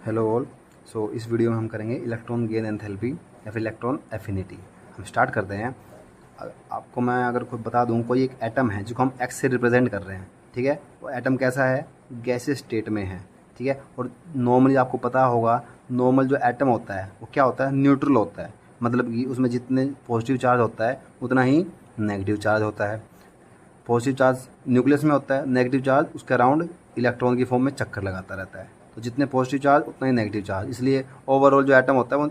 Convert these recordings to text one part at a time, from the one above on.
Hello all. इस video में हम करेंगे इलेक्ट्रॉन गेन एंथैल्पी या फिर इलेक्ट्रॉन एफिनिटी। हम स्टार्ट करते हैं। आपको मैं अगर कोई बता दूं, कोई एक एटम है जिसको हम एक्स से रिप्रेजेंट कर रहे हैं, ठीक है। वो एटम कैसा है? गैसीय स्टेट में है, ठीक है। और नॉर्मली आपको पता होगा, नॉर्मल जो एटम होता है वो क्या होता है? न्यूट्रल होता है। मतलब कि उसमें जितने पॉजिटिव चार्ज होता है उतना ही नेगेटिव चार्ज होता है। पॉजिटिव चार्ज न्यूक्लियस में होता है, नेगेटिव चार्ज उसके अराउंड इलेक्ट्रॉन की फॉर्म में चक्कर लगाता रहता है। तो जितने पॉजिटिव चार्ज उतना ही नेगेटिव चार्ज, इसलिए ओवरऑल जो एटम होता है वो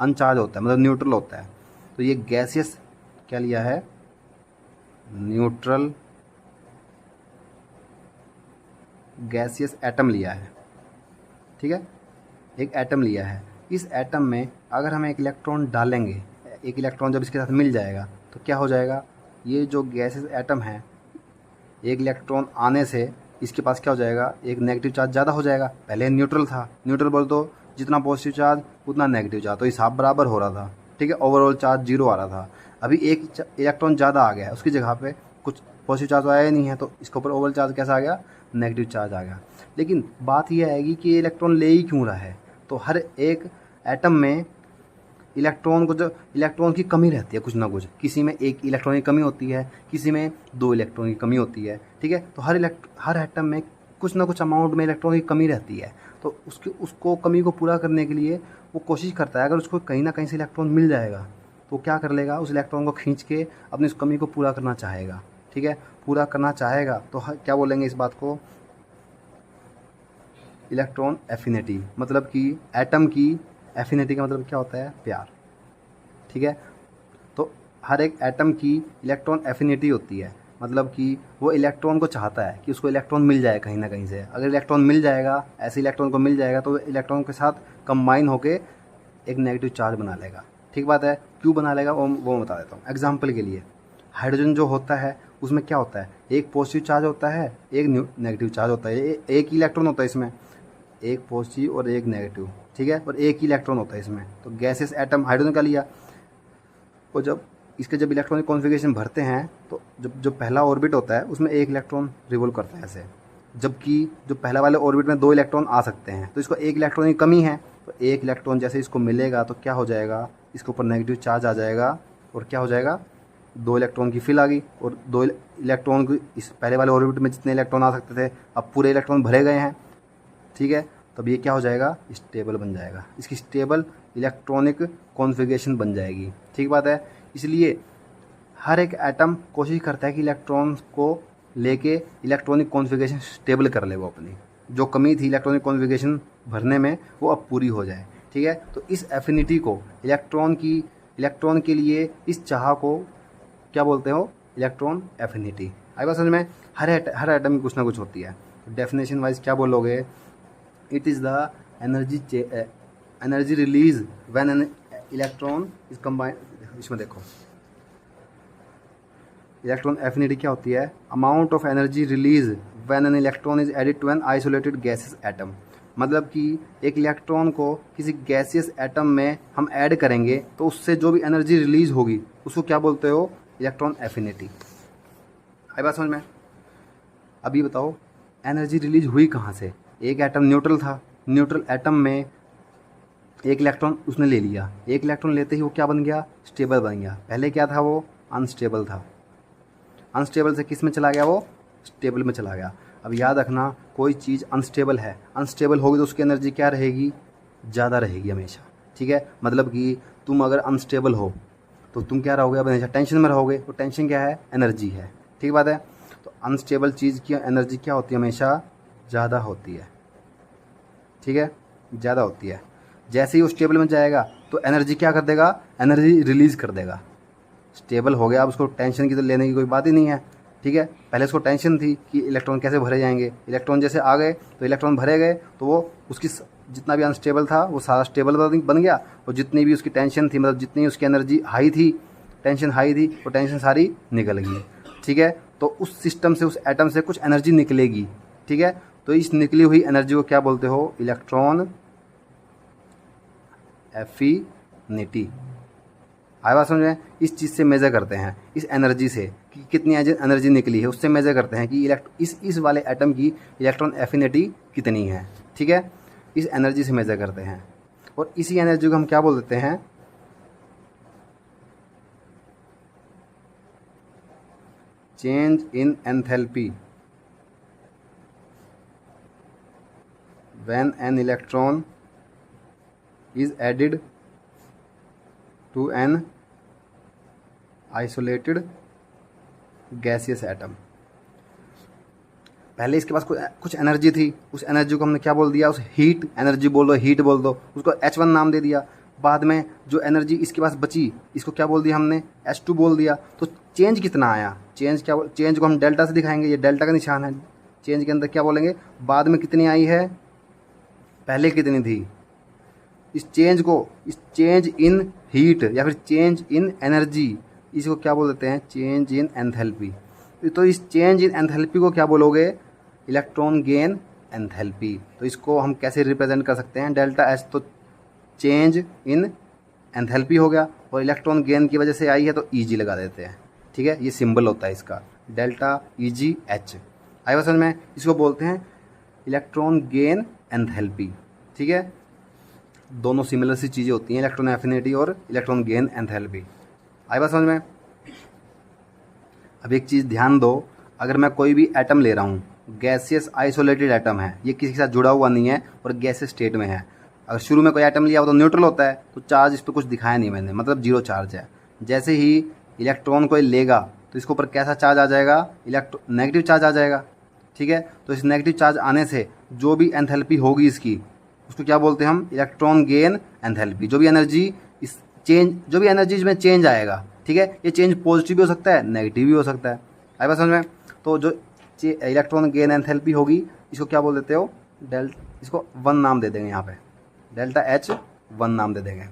अनचार्ज होता है, मतलब न्यूट्रल होता है। तो ये गैसियस क्या लिया है? न्यूट्रल गैसियस एटम लिया है, ठीक है। एक एटम लिया है। इस एटम में अगर हम एक इलेक्ट्रॉन डालेंगे, एक इलेक्ट्रॉन जब इसके साथ मिल जाएगा तो क्या हो जाएगा? ये जो गैसियस एटम है, एक इलेक्ट्रॉन आने से इसके पास क्या हो जाएगा? एक नेगेटिव चार्ज ज़्यादा हो जाएगा। पहले न्यूट्रल था, न्यूट्रल बोल तो जितना पॉजिटिव चार्ज उतना नेगेटिव चार्ज, तो हिसाब बराबर हो रहा था, ठीक है। ओवरऑल चार्ज जीरो आ रहा था। अभी एक इलेक्ट्रॉन ज़्यादा आ गया है, उसकी जगह पे कुछ पॉजिटिव चार्ज तो आया ही नहीं है, तो इसके ऊपर ओवरऑल चार्ज कैसा आ गया? नेगेटिव चार्ज आ गया। लेकिन बात यह आएगी कि ये इलेक्ट्रॉन ले ही क्यों रहा है? तो हर एक एटम में इलेक्ट्रॉन की कमी रहती है, कुछ ना कुछ। किसी में एक इलेक्ट्रॉन की कमी होती है, किसी में दो इलेक्ट्रॉन की कमी होती है, ठीक है। तो हर एटम में कुछ ना कुछ अमाउंट में इलेक्ट्रॉन की कमी रहती है। तो उसको कमी को पूरा करने के लिए वो कोशिश करता है, अगर उसको कहीं ना कहीं से इलेक्ट्रॉन मिल जाएगा तो क्या कर लेगा? उस इलेक्ट्रॉन को खींच के अपनी उस कमी को पूरा करना चाहेगा, ठीक है। पूरा करना चाहेगा तो क्या बोलेंगे इस बात को? Electron affinity. मतलब कि एटम की एफिनिटी का मतलब क्या होता है? प्यार, ठीक है। तो हर एक एटम की इलेक्ट्रॉन एफिनिटी होती है, मतलब कि वो इलेक्ट्रॉन को चाहता है कि उसको इलेक्ट्रॉन मिल जाए कहीं ना कहीं से। अगर इलेक्ट्रॉन मिल जाएगा, ऐसे इलेक्ट्रॉन को मिल जाएगा, तो इलेक्ट्रॉन के साथ कंबाइन होके एक नेगेटिव चार्ज बना लेगा, ठीक बात है। क्यों बना लेगा वो बता देता हूँ। एग्जाम्पल के लिए, हाइड्रोजन जो होता है उसमें क्या होता है? एक पॉजिटिव चार्ज होता है, एक नेगेटिव चार्ज होता है। एक ही इलेक्ट्रॉन होता है इसमें, एक पॉजिटिव और एक नेगेटिव, ठीक है। और एक ही इलेक्ट्रॉन होता है इसमें। तो गैसेस एटम हाइड्रोजन का लिया, और जब इलेक्ट्रॉनिक कॉन्फ़िगरेशन भरते हैं तो जो पहला ऑर्बिट होता है उसमें एक इलेक्ट्रॉन रिवॉल्व करता है ऐसे, जबकि जो पहला वाले ऑर्बिट में दो इलेक्ट्रॉन आ सकते हैं। तो इसको एक इलेक्ट्रॉन की कमी है, तो एक इलेक्ट्रॉन जैसे इसको मिलेगा तो क्या हो जाएगा? इसके ऊपर नेगेटिव चार्ज आ जाएगा, और क्या हो जाएगा? दो इलेक्ट्रॉन की फिल आ गई। और दो इलेक्ट्रॉन को इस पहले वाले ऑर्बिट में जितने इलेक्ट्रॉन आ सकते थे, अब पूरे इलेक्ट्रॉन भरे गए हैं, ठीक है। तब ये क्या हो जाएगा? स्टेबल बन जाएगा। इसकी स्टेबल इलेक्ट्रॉनिक कॉन्फ़िगरेशन बन जाएगी, ठीक बात है। इसलिए हर एक एटम कोशिश करता है कि इलेक्ट्रॉन्स को लेके इलेक्ट्रॉनिक कॉन्फ़िगरेशन स्टेबल कर ले, वो अपनी जो कमी थी इलेक्ट्रॉनिक कॉन्फ़िगरेशन भरने में वो अब पूरी हो जाए, ठीक है। तो इस एफिनिटी को इलेक्ट्रॉन के लिए इस चाह को क्या बोलते हो? Electron affinity. आई बात समझ में? हर एटम में कुछ ना कुछ होती है। डेफिनेशन वाइज क्या बोलोगे? It is the energy release when an electron is combined. इसमें देखो, इलेक्ट्रॉन एफिनिटी क्या होती है? Amount of energy release when an electron is added to an isolated gaseous atom. मतलब कि एक इलेक्ट्रॉन को किसी गैसियस एटम में हम ऐड करेंगे तो उससे जो भी एनर्जी रिलीज होगी उसको क्या बोलते हो? Electron affinity. आई बात समझ में? अभी बताओ, एनर्जी रिलीज हुई कहाँ से? एक एटम न्यूट्रल था, न्यूट्रल एटम में एक इलेक्ट्रॉन उसने ले लिया। एक इलेक्ट्रॉन लेते ही वो क्या बन गया? स्टेबल बन गया। पहले क्या था? वो अनस्टेबल था। अनस्टेबल से किस में चला गया? वो स्टेबल में चला गया। अब याद रखना, कोई चीज़ अनस्टेबल है, अनस्टेबल होगी तो उसकी एनर्जी क्या रहेगी? ज़्यादा रहेगी हमेशा, ठीक है। मतलब कि तुम अगर अनस्टेबल हो तो तुम क्या रहोगे? अब हमेशा टेंशन में रहोगे। तो टेंशन क्या है? एनर्जी है, ठीक बात है। तो अनस्टेबल चीज़ की एनर्जी क्या होती है? हमेशा ज़्यादा होती है, ठीक है, ज़्यादा होती है। जैसे ही वो स्टेबल में जाएगा तो एनर्जी क्या कर देगा? एनर्जी रिलीज़ कर देगा। स्टेबल हो गया, अब उसको टेंशन की तो लेने की कोई बात ही नहीं है, ठीक है। पहले उसको टेंशन थी कि इलेक्ट्रॉन कैसे भरे जाएंगे। इलेक्ट्रॉन जैसे आ गए तो इलेक्ट्रॉन भरे गए, तो वो उसकी जितना भी अनस्टेबल था वो सारा स्टेबल बन गया। और जितनी भी उसकी टेंशन थी, मतलब जितनी उसकी एनर्जी हाई थी, टेंशन हाई थी, वो टेंशन सारी निकल गई, ठीक है। तो उस सिस्टम से, उस एटम से कुछ एनर्जी निकलेगी, ठीक है। तो इस निकली हुई एनर्जी को क्या बोलते हो? Electron affinity. आई बात समझ में? इस चीज़ से मेज़र करते हैं, इस एनर्जी से कि कितनी एनर्जी निकली है, उससे मेज़र करते हैं कि इस वाले एटम की इलेक्ट्रॉन एफिनिटी कितनी है, ठीक है। इस एनर्जी से मेज़र करते हैं। और इसी एनर्जी को हम क्या बोल देते हैं, change in enthalpy when an electron is added to an isolated gaseous atom। पहले इसके पास कुछ एनर्जी थी, उस एनर्जी को हमने क्या बोल दिया, उस हीट एनर्जी बोल दो, हीट बोल दो, उसको H1 नाम दे दिया। बाद में जो एनर्जी इसके पास बची, इसको क्या बोल दिया हमने, H2 बोल दिया। तो चेंज कितना आया, चेंज को हम डेल्टा से दिखाएंगे, ये डेल्टा का निशान है। चेंज के अंदर क्या बोलेंगे, बाद में कितनी आई है, पहले कितनी थी। इस चेंज इन हीट या फिर चेंज इन एनर्जी, इसको क्या बोल देते हैं, चेंज इन एंथैल्पी। तो इस चेंज इन एंथैल्पी को क्या बोलोगे, इलेक्ट्रॉन गेन एंथैल्पी। तो इसको हम कैसे रिप्रेजेंट कर सकते हैं, डेल्टा एच तो चेंज इन एंथैल्पी हो गया, और इलेक्ट्रॉन गेन की वजह से आई है तो ईजी लगा देते हैं। ठीक है, ये सिंबल होता है इसका, डेल्टा ईजी एच। आई बात समझ में, इसको बोलते हैं इलेक्ट्रॉन गेन एंथैल्पी। ठीक है, दोनों सिमिलर सी चीज़ें होती हैं, इलेक्ट्रॉन एफिनिटी और इलेक्ट्रॉन गेन एंथैल्पी। आई बात समझ में। अब एक चीज़ ध्यान दो, अगर मैं कोई भी एटम ले रहा हूँ, गैसियस आइसोलेटेड एटम है, ये किसी के साथ जुड़ा हुआ नहीं है और गैसियस स्टेट में है। अगर शुरू में कोई एटम लिया हो तो न्यूट्रल होता है, तो चार्ज इस पर कुछ दिखाया नहीं मैंने, मतलब जीरो चार्ज है। जैसे ही इलेक्ट्रॉन कोई लेगा तो इसके ऊपर कैसा चार्ज आ जाएगा, नेगेटिव चार्ज आ जाएगा। ठीक है, तो इस नेगेटिव चार्ज आने से जो भी एंथैल्पी होगी इसकी, उसको क्या बोलते हैं हम, इलेक्ट्रॉन गेन एंथैल्पी। जो भी एनर्जी इसमें चेंज आएगा, ठीक है, ये चेंज पॉजिटिव भी हो सकता है, नेगेटिव भी हो सकता है। आई बात समझ में। तो जो इलेक्ट्रॉन गेन एंथैल्पी होगी, इसको क्या बोल देते हो, इसको 1 नाम दे देंगे, यहाँ पे डेल्टा एच 1 नाम दे देंगे।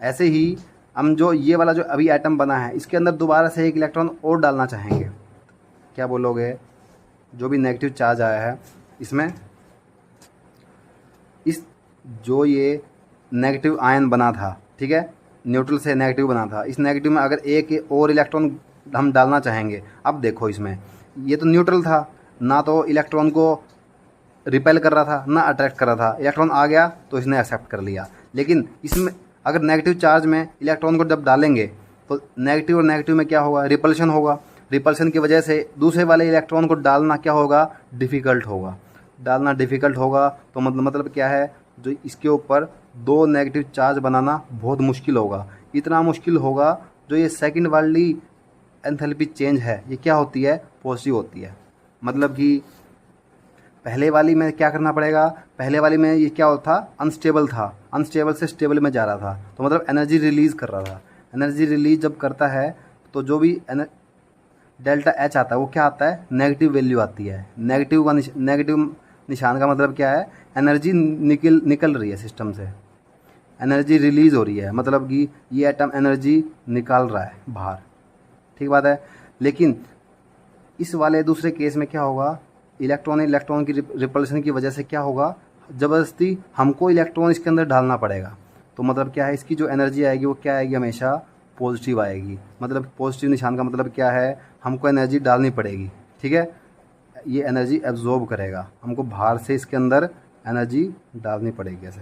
ऐसे ही हम जो ये वाला जो अभी एटम बना है, इसके अंदर दोबारा से एक इलेक्ट्रॉन और डालना चाहेंगे, क्या बोलोगे, जो भी नेगेटिव चार्ज आया है इसमें, इस जो ये नेगेटिव आयन बना था, ठीक है, न्यूट्रल से नेगेटिव बना था, इस नेगेटिव में अगर एक और इलेक्ट्रॉन हम डालना चाहेंगे। अब देखो, इसमें ये तो न्यूट्रल था, ना तो इलेक्ट्रॉन को रिपेल कर रहा था ना अट्रैक्ट कर रहा था, इलेक्ट्रॉन आ गया तो इसने एक्सेप्ट कर लिया। लेकिन इसमें अगर नेगेटिव चार्ज में इलेक्ट्रॉन को जब डालेंगे तो नेगेटिव और नेगेटिव में क्या होगा, रिपल्शन होगा। रिपल्शन की वजह से दूसरे वाले इलेक्ट्रॉन को डालना क्या होगा, डिफ़िकल्ट होगा। डालना डिफ़िकल्ट होगा तो मतलब क्या है, जो इसके ऊपर 2 नेगेटिव चार्ज बनाना बहुत मुश्किल होगा। इतना मुश्किल होगा, जो ये सेकंड वाली एंथैल्पी चेंज है, ये क्या होती है, पॉजिटिव होती है। मतलब कि पहले वाली में क्या करना पड़ेगा, पहले वाली में ये क्या होता, अनस्टेबल था, अनस्टेबल से स्टेबल में जा रहा था, तो मतलब एनर्जी रिलीज़ कर रहा था। एनर्जी रिलीज जब करता है तो जो भी डेल्टा एच आता है वो क्या आता है, नेगेटिव वैल्यू आती है। नेगेटिव निशान का मतलब क्या है, एनर्जी निकल रही है सिस्टम से, एनर्जी रिलीज़ हो रही है, मतलब कि ये एटम एनर्जी निकाल रहा है बाहर। ठीक बात है। लेकिन इस वाले दूसरे केस में क्या होगा, इलेक्ट्रॉन की रिपल्शन की वजह से क्या होगा, ज़बरदस्ती हमको इलेक्ट्रॉन इसके अंदर डालना पड़ेगा। तो मतलब क्या है, इसकी जो एनर्जी आएगी वो क्या आएगी, हमेशा पॉजिटिव आएगी। मतलब पॉजिटिव निशान का मतलब क्या है, हमको एनर्जी डालनी पड़ेगी। ठीक है, ये एनर्जी एब्जॉर्ब करेगा, हमको बाहर से इसके अंदर एनर्जी डालनी पड़ेगी ऐसे।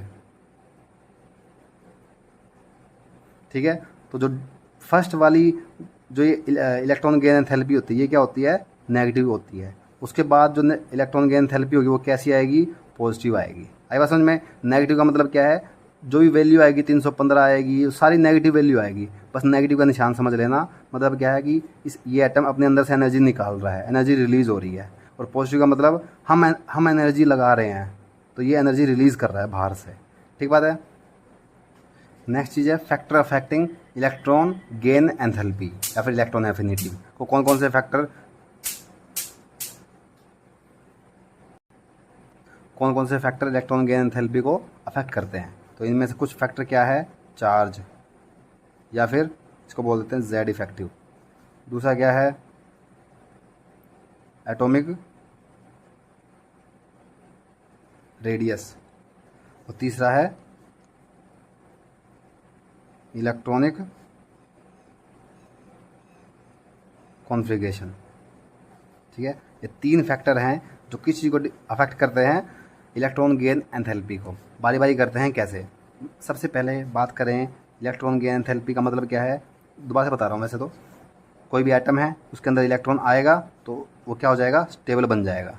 ठीक है, तो जो फर्स्ट वाली जो ये इलेक्ट्रॉन गेन एंथैल्पी होती है, ये क्या होती है, नेगेटिव होती है। उसके बाद जो इलेक्ट्रॉन गेन एंथैल्पी होगी वो कैसी आएगी, पॉजिटिव आएगी। आई बात समझ में। नेगेटिव का मतलब क्या है, जो भी वैल्यू आएगी 315 आएगी, सारी नेगेटिव वैल्यू आएगी, बस नेगेटिव का निशान समझ लेना। मतलब क्या है कि ये एटम अपने अंदर से एनर्जी निकाल रहा है, एनर्जी रिलीज़ हो रही है। और पॉजिटिव का मतलब हम एनर्जी लगा रहे हैं, तो ये एनर्जी रिलीज़ कर रहा है बाहर से। ठीक बात है। नेक्स्ट चीज़ है factor affecting electron gain enthalpy या फिर इलेक्ट्रॉन एफिनिटी को कौन कौन से फैक्टर इलेक्ट्रॉन गेन एंथैल्पी को अफेक्ट करते हैं। तो इनमें से कुछ फैक्टर क्या है, चार्ज, या फिर इसको बोल देते हैं जेड इफेक्टिव। दूसरा क्या है, एटॉमिक रेडियस। और तीसरा है इलेक्ट्रॉनिक कॉन्फ़िगरेशन। ठीक है, ये 3 फैक्टर हैं जो किस चीज़ को अफेक्ट करते हैं, इलेक्ट्रॉन गेन एंथैल्पी को। बारी बारी करते हैं कैसे। सबसे पहले बात करें इलेक्ट्रॉन गेन एंथैल्पी का मतलब क्या है, दोबारा से बता रहा हूँ। वैसे तो कोई भी एटम है उसके अंदर इलेक्ट्रॉन आएगा तो वो क्या हो जाएगा, स्टेबल बन जाएगा।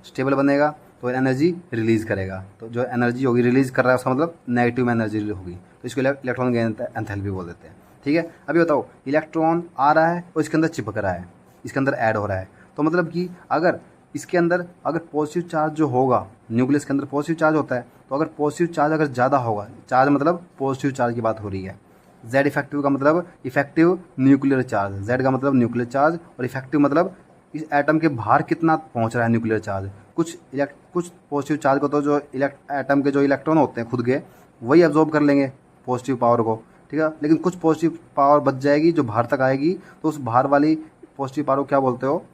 स्टेबल बनेगा तो एनर्जी रिलीज़ करेगा, तो जो एनर्जी होगी रिलीज़ कर रहा है उसका मतलब नेगेटिव में एनर्जी होगी, तो इसको इलेक्ट्रॉन गेन एंथैल्पी बोल देते हैं। ठीक है, अभी बताओ इलेक्ट्रॉन आ रहा है और इसके अंदर चिपक रहा है, इसके अंदर ऐड हो रहा है, तो मतलब कि अगर इसके अंदर अगर पॉजिटिव चार्ज जो होगा, न्यूक्लियस के अंदर पॉजिटिव चार्ज होता है, तो अगर पॉजिटिव चार्ज अगर ज़्यादा होगा, चार्ज मतलब पॉजिटिव चार्ज की बात हो रही है, जेड इफेक्टिव का मतलब इफेक्टिव न्यूक्लियर चार्ज, जेड का मतलब न्यूक्लियर चार्ज और इफेक्टिव मतलब इस एटम के बाहर कितना पहुंच रहा है न्यूक्लियर चार्ज। कुछ पॉजिटिव चार्ज को तो जो एटम के जो इलेक्ट्रॉन होते हैं खुद के वही एब्जॉर्ब कर लेंगे पॉजिटिव पावर को, ठीक है, लेकिन कुछ पॉजिटिव पावर बच जाएगी जो बाहर तक आएगी, तो उस बाहर वाली पॉजिटिव पावर को क्या बोलते हो,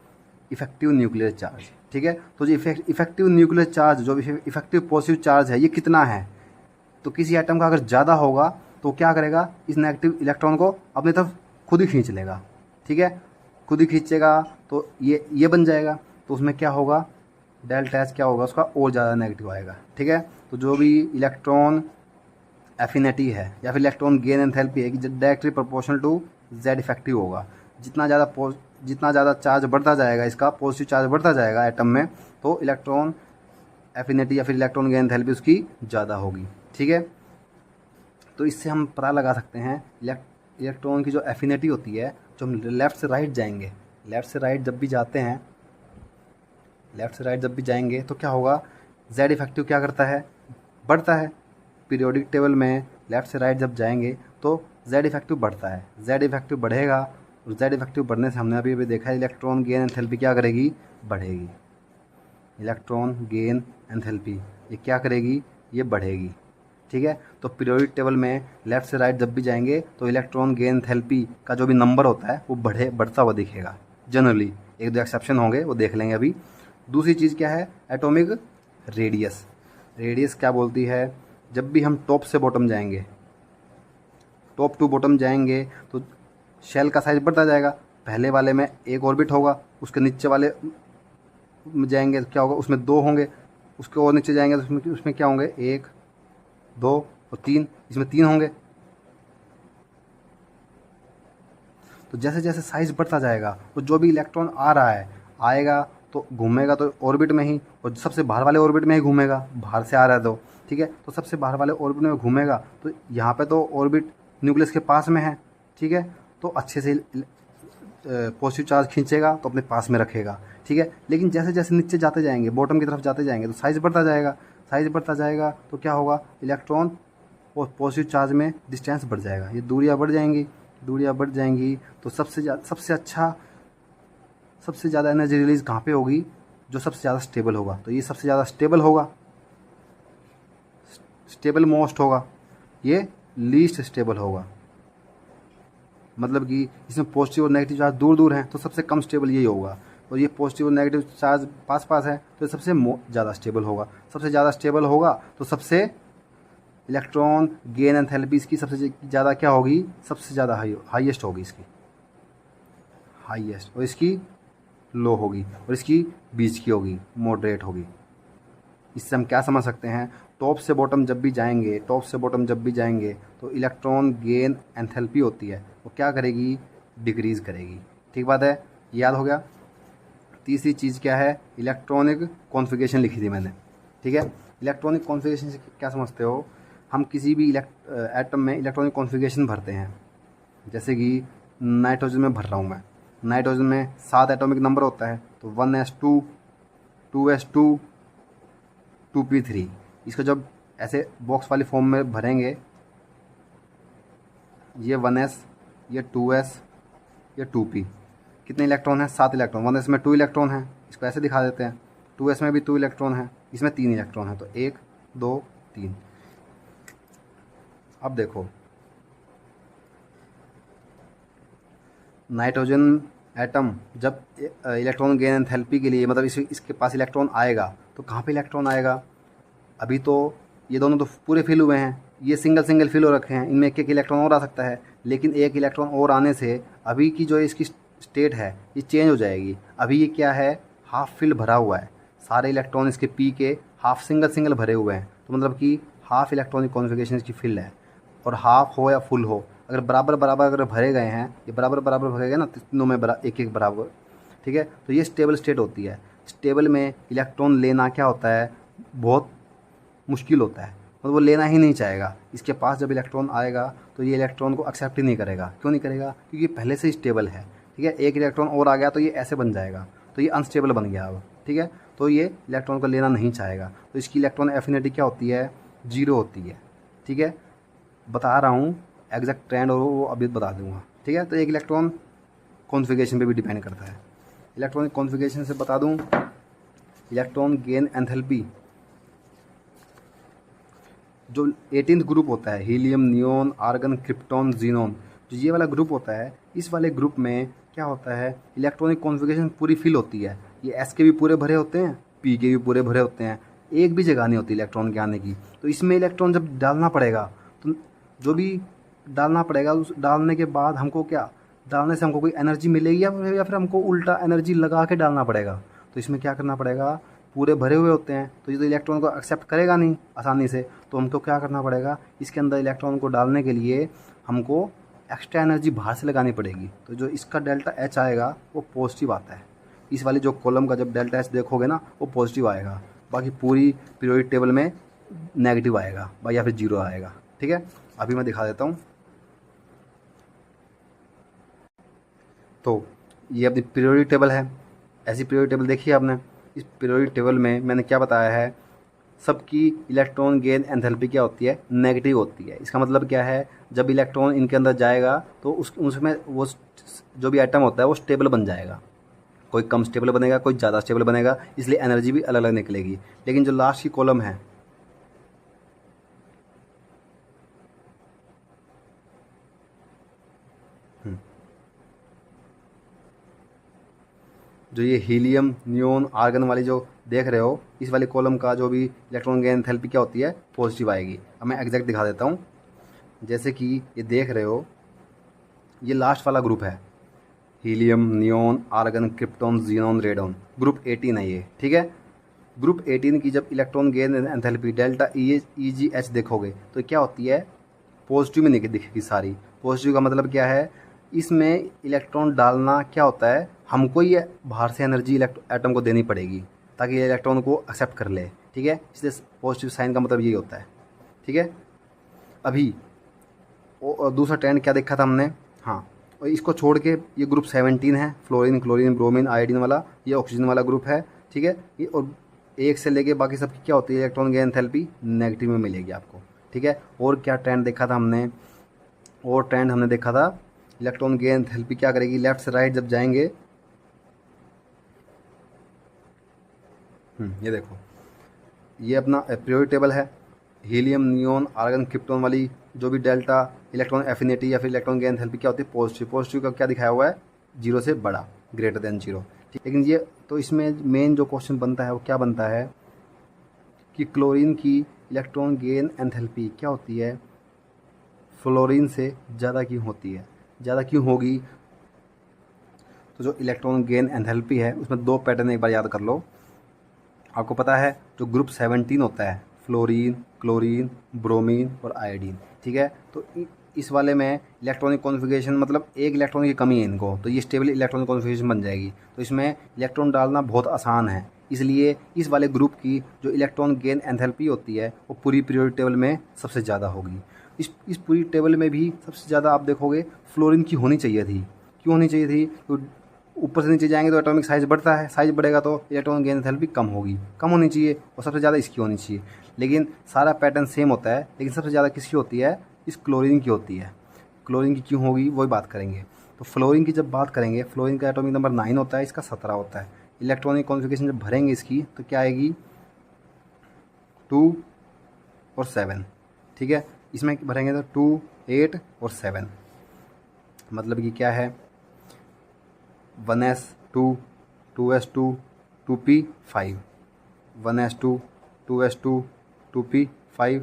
इफेक्टिव न्यूक्लियर चार्ज। ठीक है, तो जो इफेक्टिव न्यूक्लियर चार्ज, जो इफेक्टिव पॉजिटिव चार्ज है, ये कितना है, तो किसी एटम का अगर ज़्यादा होगा तो क्या करेगा, इस नेगेटिव इलेक्ट्रॉन को अपनी तरफ खुद ही खींच लेगा। ठीक है, खुद ही खींचेगा तो ये बन जाएगा, तो उसमें क्या होगा, डेल्टा एच क्या होगा उसका, और ज़्यादा नेगेटिव आएगा। ठीक है, तो जो भी इलेक्ट्रॉन एफिनिटी है या फिर इलेक्ट्रॉन गेन एंथैल्पी है कि directly proportional to Z effective होगा। जितना ज़्यादा चार्ज बढ़ता जाएगा, इसका पॉजिटिव चार्ज बढ़ता जाएगा एटम में, तो इलेक्ट्रॉन एफिनिटी या फिर इलेक्ट्रॉन गेन एंथैल्पी उसकी ज़्यादा होगी। ठीक है, तो इससे हम पता लगा सकते हैं इलेक्ट्रॉन की जो एफिनिटी होती है, जो हम लेफ़्ट से राइट जाएंगे, लेफ़्ट से राइट जब भी जाते हैं, लेफ़्ट से राइट जब भी जाएंगे तो क्या होगा, जेड इफेक्टिव क्या करता है, बढ़ता है। पीरियोडिक टेबल में लेफ़्ट से राइट जब जाएंगे तो जेड इफेक्टिव बढ़ता है, जेड इफेक्टिव बढ़ेगा, और जेड इफेक्टिव बढ़ने से हमने अभी देखा है इलेक्ट्रॉन गेन एंथैल्पी क्या करेगी, बढ़ेगी। इलेक्ट्रॉन गेन एंथैल्पी ये क्या करेगी, ये बढ़ेगी। ठीक है, तो पीरियोडिक टेबल में लेफ़्ट से राइट जब भी जाएंगे तो इलेक्ट्रॉन गेन एंथैल्पी का जो भी नंबर होता है वो बढ़ता हुआ दिखेगा जनरली, एक दो एक्सेप्शन होंगे वो देख लेंगे अभी। दूसरी चीज़ क्या है, एटॉमिक रेडियस। रेडियस क्या बोलती है, जब भी हम टॉप से बॉटम जाएंगे, टॉप टू बॉटम जाएंगे तो शेल का साइज बढ़ता जाएगा। पहले वाले में एक ऑर्बिट होगा, उसके नीचे वाले में जाएंगे तो क्या होगा, उसमें दो होंगे, उसके और नीचे जाएंगे तो उसमें क्या होंगे, एक, दो और तीन, इसमें तीन होंगे। तो जैसे जैसे साइज बढ़ता जाएगा तो जो भी इलेक्ट्रॉन आ रहा है आएगा तो घूमेगा तो ऑर्बिट में ही, और सबसे बाहर वाले ऑर्बिट में ही घूमेगा, बाहर से आ रहा है तो। ठीक है, तो सबसे बाहर वाले ऑर्बिट में घूमेगा तो यहाँ पे तो ऑर्बिट न्यूक्लियस के पास में है। ठीक है, तो अच्छे से पॉजिटिव चार्ज खींचेगा तो अपने पास में रखेगा। ठीक है, लेकिन जैसे जैसे नीचे जाते जाएंगे, बॉटम की तरफ जाते जाएंगे तो साइज बढ़ता जाएगा, साइज बढ़ता जाएगा तो क्या होगा, इलेक्ट्रॉन और पॉजिटिव चार्ज में डिस्टेंस बढ़ जाएगा, ये दूरियाँ बढ़ जाएंगी, दूरियाँ बढ़ जाएंगी तो सबसे ज़्यादा एनर्जी रिलीज़ कहाँ पे होगी, जो सबसे ज़्यादा स्टेबल होगा, तो ये सबसे ज़्यादा स्टेबल होगा, स्टेबल मोस्ट होगा, ये लीस्ट स्टेबल होगा। मतलब कि इसमें पॉजिटिव और नेगेटिव चार्ज दूर दूर हैं तो सबसे कम स्टेबल यही होगा, और ये पॉजिटिव और नेगेटिव चार्ज पास पास है तो ये सबसे ज़्यादा स्टेबल होगा। सबसे ज़्यादा स्टेबल होगा तो सबसे इलेक्ट्रॉन गेन एंथैल्पी इसकी सबसे ज़्यादा क्या होगी, सबसे ज़्यादा हाईएस्ट होगी, इसकी हाईएस्ट, और इसकी लो होगी, और इसकी बीच की होगी, मॉडरेट होगी। इससे हम क्या समझ सकते हैं, टॉप से बॉटम जब भी जाएंगे, टॉप से बॉटम जब भी जाएंगे तो इलेक्ट्रॉन गेन एंथैल्पी होती है वो क्या करेगी, डिक्रीज़ करेगी। ठीक बात है, याद हो गया। तीसरी चीज़ क्या है, इलेक्ट्रॉनिक कॉन्फ़िगरेशन लिखी थी मैंने। ठीक है, इलेक्ट्रॉनिक कॉन्फ़िगरेशन से क्या समझते हो, हम किसी भी एटम में इलेक्ट्रॉनिक कॉन्फ़िगरेशन भरते हैं। जैसे कि नाइट्रोजन में भर रहा हूँ मैं, नाइट्रोजन में 7 एटॉमिक नंबर होता है, तो 1s2, 2s2, 2p3। इसको जब ऐसे बॉक्स वाली फॉर्म में भरेंगे, ये 1s, ये 2s, ये 2p, कितने इलेक्ट्रॉन हैं, 7 इलेक्ट्रॉन। 1s में 2 इलेक्ट्रॉन हैं, इसको ऐसे दिखा देते हैं। 2s में भी 2 इलेक्ट्रॉन हैं, इसमें 3 इलेक्ट्रॉन हैं, तो 1, 2, 3। अब देखो नाइट्रोजन एटम जब इलेक्ट्रॉन गेन एंथैल्पी के लिए, मतलब इसके पास इलेक्ट्रॉन आएगा तो कहाँ पे इलेक्ट्रॉन आएगा, अभी तो ये दोनों तो पूरे फिल हुए हैं, ये सिंगल फिल हो रखे हैं, इनमें एक इलेक्ट्रॉन और आ सकता है, लेकिन एक इलेक्ट्रॉन और आने से अभी की जो इसकी स्टेट है ये चेंज हो जाएगी। अभी ये क्या है, हाफ फिल भरा हुआ है, सारे इलेक्ट्रॉन इसके पी के हाफ सिंगल भरे हुए हैं, तो मतलब कि हाफ इलेक्ट्रॉनिक कॉन्फ़िगरेशन इसकी फिल है। और हाफ हो या फुल हो, अगर बराबर बराबर अगर भरे गए हैं, ये बराबर बराबर भरे गए ना तीनों में एक एक बराबर, ठीक है, तो ये स्टेबल स्टेट होती है। स्टेबल में इलेक्ट्रॉन लेना क्या होता है, बहुत मुश्किल होता है, मतलब वो लेना ही नहीं चाहेगा। इसके पास जब इलेक्ट्रॉन आएगा तो ये इलेक्ट्रॉन को एक्सेप्ट ही नहीं करेगा। क्यों नहीं करेगा? क्योंकि पहले से ही स्टेबल है, ठीक है। एक इलेक्ट्रॉन और आ गया तो ये ऐसे बन जाएगा, तो ये अनस्टेबल बन गया अब, ठीक है। तो ये इलेक्ट्रॉन को लेना नहीं चाहेगा, तो इसकी इलेक्ट्रॉन एफिनिटी क्या होती है, 0 होती है, ठीक है। बता रहा हूँ एग्जैक्ट ट्रेंड, और वो अभी बता दूंगा, ठीक है। तो एक इलेक्ट्रॉन कॉन्फ़िगरेशन पे भी डिपेंड करता है। इलेक्ट्रॉनिक कॉन्फ़िगरेशन से बता दूं, इलेक्ट्रॉन गेन एंथैल्पी जो 18th ग्रुप होता है, helium, neon, argon, krypton, xenon, जो ये वाला ग्रुप होता है, इस वाले ग्रुप में क्या होता है, इलेक्ट्रॉनिक कॉन्फ़िगरेशन पूरी फिल होती है। ये एस के भी पूरे भरे होते हैं, पी के भी पूरे भरे होते हैं, एक भी जगह नहीं होती इलेक्ट्रॉन के आने की। तो इसमें इलेक्ट्रॉन जब डालना पड़ेगा, तो जो भी डालना पड़ेगा, उस डालने के बाद हमको क्या, डालने से हमको कोई एनर्जी मिलेगी या फिर हमको उल्टा एनर्जी लगा के डालना पड़ेगा। तो इसमें क्या करना पड़ेगा, पूरे भरे हुए होते हैं तो ये तो इलेक्ट्रॉन को एक्सेप्ट करेगा नहीं आसानी से, तो हमको क्या करना पड़ेगा, इसके अंदर इलेक्ट्रॉन को डालने के लिए हमको एक्स्ट्रा एनर्जी बाहर से लगानी पड़ेगी। तो जो इसका डेल्टा एच आएगा वो पॉजिटिव आता है। इस वाली जो कॉलम का जब डेल्टा एच देखोगे ना, वो पॉजिटिव आएगा, बाकी पूरी पीरियोडिक टेबल में नेगेटिव आएगा या फिर 0 आएगा, ठीक है। अभी मैं दिखा देता हूँ। तो ये अपनी पीरियोडिक टेबल है, ऐसी पीरियोडिक टेबल देखी है आपने। इस पीरियोडिक टेबल में मैंने क्या बताया है, सबकी इलेक्ट्रॉन गेन एंथैल्पी क्या होती है, नेगेटिव होती है। इसका मतलब क्या है, जब इलेक्ट्रॉन इनके अंदर जाएगा तो उसमें वो जो भी एटम होता है वो स्टेबल बन जाएगा। कोई कम स्टेबल बनेगा, कोई ज़्यादा स्टेबल बनेगा, इसलिए एनर्जी भी अलग अलग निकलेगी। लेकिन जो लास्ट की कॉलम है, जो ये हीलियम, नियोन, आर्गन वाली जो देख रहे हो, इस वाली कॉलम का जो भी इलेक्ट्रॉन गेन एंथैल्पी क्या होती है, पॉजिटिव आएगी। अब मैं एग्जैक्ट दिखा देता हूँ। जैसे कि ये देख रहे हो, ये लास्ट वाला ग्रुप है, helium, neon, argon, krypton, xenon, radon, group 18 है ये, ठीक है। ग्रुप 18 की जब electron gain enthalpy delta E G H देखोगे तो क्या होती है, पॉजिटिव में दिखेगी सारी। पॉजिटिव का मतलब क्या है, इसमें इलेक्ट्रॉन डालना क्या होता है, हमको ये बाहर से एनर्जी एटम को देनी पड़ेगी ताकि ये इलेक्ट्रॉन को एक्सेप्ट कर ले, ठीक है। इसलिए पॉजिटिव साइन का मतलब यही होता है, ठीक है। अभी दूसरा ट्रेंड क्या देखा था हमने, हाँ, और इसको छोड़ के ये ग्रुप 17 है, फ्लोरीन, क्लोरीन, ब्रोमीन, आयोडीन वाला, ये ऑक्सीजन वाला ग्रुप है, ठीक है। ये और एक से लेके बाकी सबकी क्या होती है, इलेक्ट्रॉन गेन एंथैल्पी नेगेटिव में मिलेगी आपको, ठीक है। और क्या ट्रेंड देखा था हमने, और ट्रेंड हमने देखा था, इलेक्ट्रॉन गेन एंथैल्पी क्या करेगी, लेफ्ट से राइट जब जाएंगे, ये देखो, ये अपना पीरियोडिक टेबल है, हीलियम, नियोन, आर्गन, क्रिप्टॉन वाली जो भी डेल्टा इलेक्ट्रॉन एफिनिटी या फिर इलेक्ट्रॉन गेन एंथैल्पी क्या होती है, पॉजिटिव। पॉजिटिव का क्या दिखाया हुआ है, 0 से बड़ा, ग्रेटर देन 0, ठीक। लेकिन ये तो इसमें मेन जो क्वेश्चन बनता है वो क्या बनता है कि क्लोरीन की इलेक्ट्रॉन गेन एंथैल्पी क्या होती है, फ्लोरीन से ज़्यादा क्यों होती है, ज़्यादा क्यों होगी। तो जो इलेक्ट्रॉन गेन एंथैल्पी है उसमें 2 पैटर्न एक बार याद कर लो। आपको पता है जो ग्रुप 17 होता है, फ्लोरीन, क्लोरीन, ब्रोमीन और आयोडीन, ठीक है। तो इस वाले में इलेक्ट्रॉनिक कॉन्फ़िगरेशन मतलब एक इलेक्ट्रॉन की कमी है इनको, तो ये स्टेबल इलेक्ट्रॉनिक कॉन्फ़िगरेशन बन जाएगी। तो इसमें इलेक्ट्रॉन डालना बहुत आसान है, इसलिए इस वाले ग्रुप की जो इलेक्ट्रॉन गेन एंथैल्पी होती है वो पूरी पीरियोडिक टेबल में सबसे ज़्यादा होगी। इस पूरी टेबल में भी सबसे ज़्यादा आप देखोगे फ्लोरीन की होनी चाहिए थी। क्यों होनी चाहिए थी, तो ऊपर से नीचे जाएंगे तो एटॉमिक साइज बढ़ता है, साइज बढ़ेगा तो इलेक्ट्रॉन गेन एंथैल्पी कम होगी, कम होनी चाहिए, और सबसे ज़्यादा इसकी होनी चाहिए। लेकिन सारा पैटर्न सेम होता है, लेकिन सबसे ज़्यादा किसकी होती है, इस क्लोरीन की होती है। क्लोरीन की क्यों होगी वही बात करेंगे। तो फ्लोरीन की जब बात करेंगे, फ्लोरीन का एटॉमिक नंबर 9 होता है, इसका 17 होता है। इलेक्ट्रॉनिक कॉन्फ़िगरेशन जब भरेंगे इसकी तो क्या आएगी, 2 और 7, ठीक है। इसमें भरेंगे तो 2, 8 और 7, मतलब कि क्या है, 1s2, 2s2, 2p5, 1s2, 2s2, 2p5,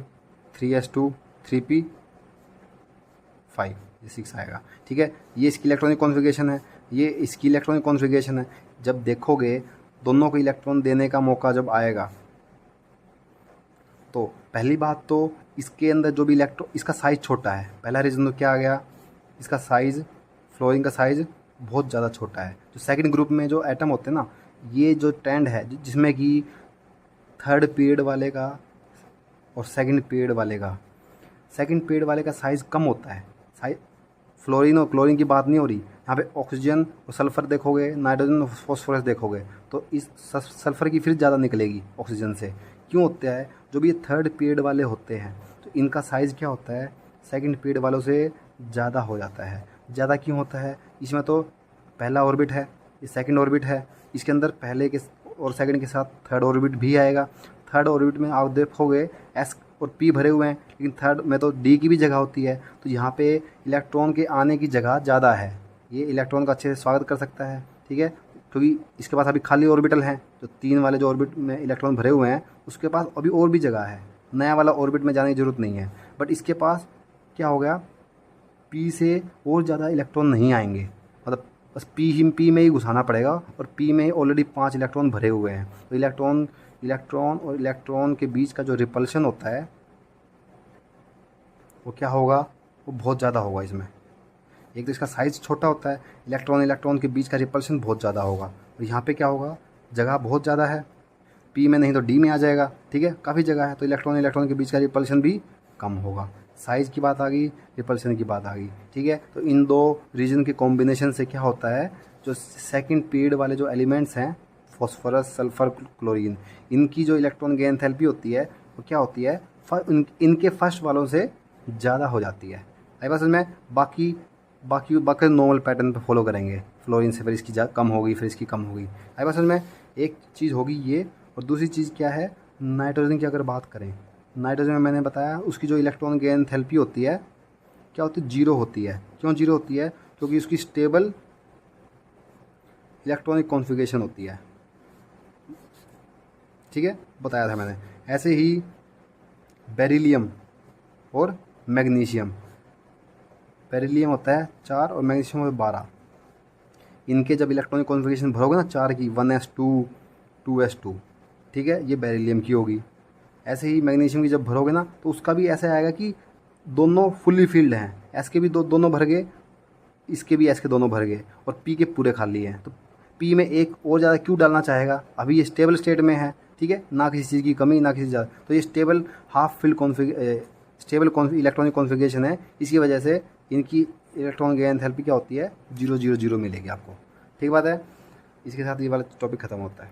3s2, 3p5, ये 6 आएगा, ठीक है। ये इसकी इलेक्ट्रॉनिक कॉन्फ़िगरेशन है, ये इसकी इलेक्ट्रॉनिक कॉन्फ़िगरेशन है। जब देखोगे दोनों को इलेक्ट्रॉन देने का मौका जब आएगा तो पहली बात तो इसके अंदर जो भी इलेक्ट्रॉन, इसका साइज़ छोटा है। पहला रीज़न तो क्या आ गया, इसका साइज़, फ्लोरीन का साइज़ बहुत ज़्यादा छोटा है। जो सेकंड ग्रुप में जो एटम होते हैं ना, ये जो ट्रेंड है जिसमें कि थर्ड पीरियड वाले का और सेकंड पीरियड वाले का साइज़ कम होता है। साइज फ्लोरीन और क्लोरीन की बात नहीं हो रही यहाँ पे, ऑक्सीजन और सल्फ़र देखोगे, नाइट्रोजन और फॉस्फोरस देखोगे तो इस सल्फ़र की फिर ज़्यादा निकलेगी ऑक्सीजन से। क्यों होता है, जो भी ये थर्ड पीरियड वाले होते हैं तो इनका साइज़ क्या होता है, सेकंड पीरियड वालों से ज़्यादा हो जाता है। ज़्यादा क्यों होता है, इसमें तो पहला ऑर्बिट है, ये सेकंड ऑर्बिट है, इसके अंदर पहले के और सेकंड के साथ थर्ड ऑर्बिट भी आएगा। थर्ड ऑर्बिट में आप देखोगे एस और पी भरे हुए हैं, लेकिन थर्ड में तो डी की भी जगह होती है। तो यहाँ पे इलेक्ट्रॉन के आने की जगह ज़्यादा है, ये इलेक्ट्रॉन का अच्छे से स्वागत कर सकता है, ठीक है, क्योंकि इसके पास अभी खाली ऑर्बिटल हैं। जो 3 वाले जो ऑर्बिट में इलेक्ट्रॉन भरे हुए हैं उसके पास अभी और भी जगह है, नया वाला ऑर्बिट में जाने की ज़रूरत नहीं है। बट इसके पास क्या हो गया, पी से और ज़्यादा इलेक्ट्रॉन नहीं आएंगे, मतलब बस पी में ही घुसाना पड़ेगा, और पी में ऑलरेडी 5 इलेक्ट्रॉन भरे हुए हैं। तो इलेक्ट्रॉन और इलेक्ट्रॉन के बीच का जो रिपल्शन होता है वो क्या होगा, वो बहुत ज़्यादा होगा इसमें। एक तो इसका साइज़ छोटा होता है, इलेक्ट्रॉन के बीच का रिपल्शन बहुत ज़्यादा होगा। और यहाँ पे क्या होगा, जगह बहुत ज़्यादा है, पी में नहीं तो डी में आ जाएगा, ठीक है, काफ़ी जगह है, तो इलेक्ट्रॉन के बीच का रिपल्शन भी कम होगा। साइज़ की बात आ गई, रिपल्शन की बात आ गई, ठीक है। तो इन दो रीजन के कॉम्बिनेशन से क्या होता है, जो सेकंड पीरियड वाले जो एलिमेंट्स हैं, फॉस्फोरस, सल्फ़र, क्लोरीन, इनकी जो इलेक्ट्रॉन गेन एंथैल्पी होती है वो क्या होती है, इनके फर्स्ट वालों से ज़्यादा हो जाती है। आई बात समझ में। बाकी नॉर्मल पैटर्न पे फॉलो करेंगे, फ्लोरीन से फिर इसकी कम होगी, फिर इसकी कम होगी। आई बात समझ में। एक चीज़ होगी ये, और दूसरी चीज़ क्या है, नाइट्रोजन की अगर बात करें, नाइट्रोजन में मैंने बताया उसकी जो इलेक्ट्रॉन गेन एंथैल्पी होती है क्या होती है, 0 होती है। क्यों 0 होती है, क्योंकि उसकी स्टेबल इलेक्ट्रॉनिक कॉन्फ़िगरेशन होती है, ठीक है, बताया था मैंने। ऐसे ही बेरिलियम और मैग्नीशियम, बेरिलियम होता है 4 और मैग्नीशियम होता है 12। इनके जब इलेक्ट्रॉनिक कॉन्फ़िगरेशन भरोगे ना 4 की, 1s2 2s2, ठीक है, ये बेरिलियम की होगी। ऐसे ही मैग्नीशियम की जब भरोगे ना तो उसका भी ऐसा आएगा कि दोनों फुल्ली फील्ड हैं, एस के भी दोनों भर गए, इसके भी एस के दोनों भर गए, और पी के पूरे खाली हैं। तो पी में एक और ज़्यादा क्यों डालना चाहेगा, अभी ये स्टेबल स्टेट में है, ठीक है, ना किसी चीज़ की कमी ना किसी ज़्यादा, तो ये stable half field stable electronic configuration है। इसकी वजह से इनकी इलेक्ट्रॉन गेन एंथैल्पी क्या होती है, 0 0 0 मिलेगी आपको, ठीक बात है। इसके साथ ये वाला टॉपिक ख़त्म होता है।